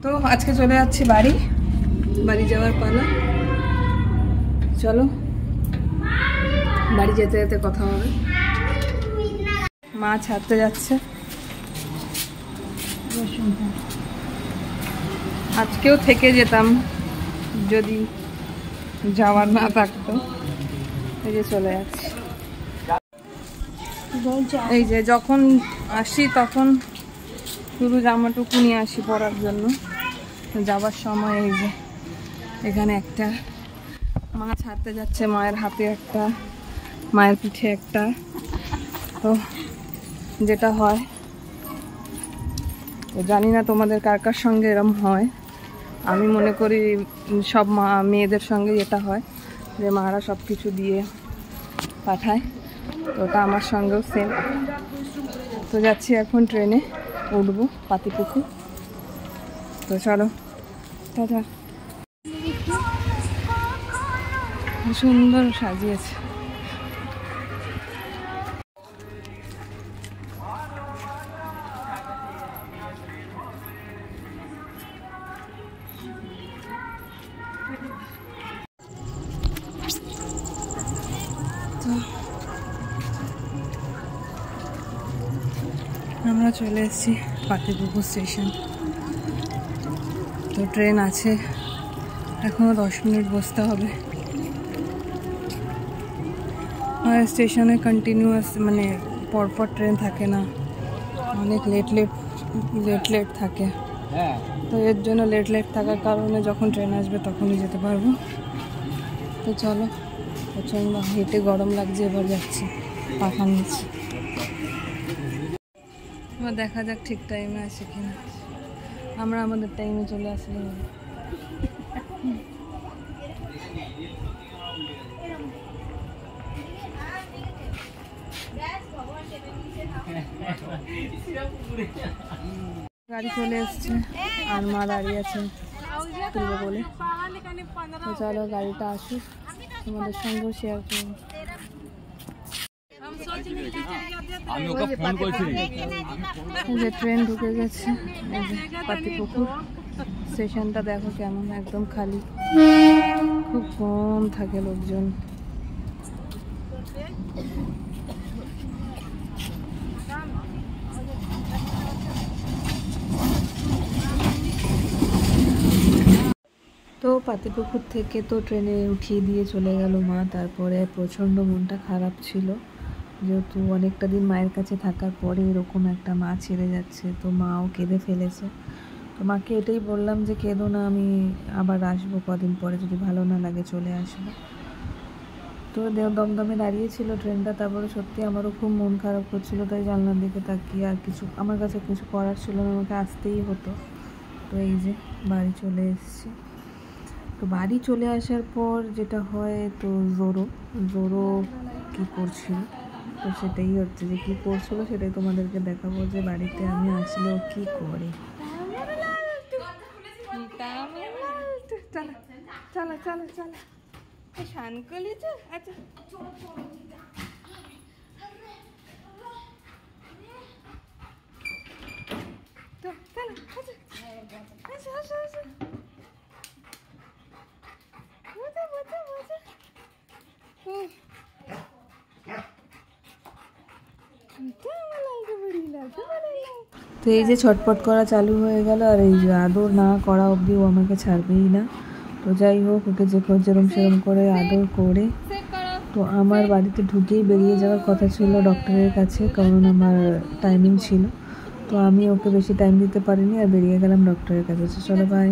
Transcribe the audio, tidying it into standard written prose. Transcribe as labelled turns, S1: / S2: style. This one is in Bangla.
S1: তো আজকে চলে যাচ্ছি বাড়ি যাওয়ার পালা। চলো বাড়ি যেতে যেতে কথা হবে। মা ছাড়তে যাচ্ছে। আজকেও থেকে যেতাম যদি যাওয়ার না থাকতো। এই যে চলে যাচ্ছি। এই যে যখন আসি তখন শুধু জামাটুকু নিয়ে আসি পরার জন্য। যাবার সময় এই যে এখানে একটা মা ছাড়তে যাচ্ছে, মায়ের হাতে একটা, মায়ের পিঠে একটা। তো যেটা হয়, তো জানি না তোমাদের কার কার সঙ্গে এরম হয়। আমি মনে করি সব মেয়েদের সঙ্গে যেটা হয় যে মারা সব কিছু দিয়ে পাঠায়, তো ওটা আমার সঙ্গেও সেম। তো যাচ্ছি এখন ট্রেনে উঠবো পাতিপুকুর। তো চলো টাটা। সুন্দর সাজিয়েছে। আমরা চলে এসেছি পাতিপুকুর স্টেশন। তো ট্রেন আছে, এখনো 10 মিনিট বসতে হবে। আর স্টেশনে কন্টিনিউয়াস মানে পরপর ট্রেন থাকে না, অনেক লেট থাকে। তো এর জন্য লেট থাকার কারণে যখন ট্রেন আসবে তখনই যেতে পারবো। তো চলো, প্রচণ্ড হেঁটে গরম লাগছে, এবার যাচ্ছি পাখা নিচ্ছি। এবার দেখা যাক ঠিক টাইমে আসে কিনা। আমরা আমাদের টাইমে চলে আসলে গাড়ি চলে এসছে আর মা দাঁড়িয়ে আছে তুলবে বলে। তো চলো গাড়িটা আসুক, তোমাদের সঙ্গেও শেয়ার করবো। ট্রেন ঢুকে গেছে। পাতিপুকুর স্টেশনটা দেখো কেমন, একদম খালি, খুব কম থাকে লোকজন। তো পাতিপুকুর থেকে তো ট্রেনে উঠিয়ে দিয়ে চলে গেল মা। তারপরে প্রচণ্ড মনটা খারাপ ছিল, যেহেতু অনেকটা দিন মায়ের কাছে থাকার পরে এরকম একটা মা ছেড়ে যাচ্ছে। তো মাও কেঁদে ফেলেছে। তো মাকে এটাই বললাম যে কেঁদো না, আমি আবার আসবো কদিন পরে, যদি ভালো না লাগে চলে আসবো। তো দমদমে দাঁড়িয়েছিল ট্রেনটা। তারপরে সত্যি আমারও খুব মন খারাপ করছিল, তাই জানলার দিকে তাকিয়ে আর কিছু আমার কাছে কিছু করার ছিল না, আমাকে আসতেই হতো। তো এই যে বাড়ি চলে এসেছি। তো বাড়ি চলে আসার পর যেটা হয়, তো জোরো কী করছিল, তো সেটাই হচ্ছে যে কী করছিল সেটাই তোমাদেরকে দেখাবো, যে বাড়িতে আমি আসলে ও কী করে। চলো চলো চলো শান করলি তো। আচ্ছা তো চলো, আচ্ছা আচ্ছা আচ্ছা তো এই যে ছটপট করা চালু হয়ে গেল। আর এই যে আদর না করা অবধি ও আমাকে ছাড়বেই না। তো যাই হোক, ওকে যেরম সেরম করে আদর করে, তো আমার বাড়িতে ঢুকেই বেরিয়ে যাওয়ার কথা ছিল ডক্টরের কাছে, কারণ আমার টাইমিং ছিল। তো আমি ওকে বেশি টাইম দিতে পারিনি আর বেরিয়ে গেলাম ডক্টরের কাছে। চলো বাই।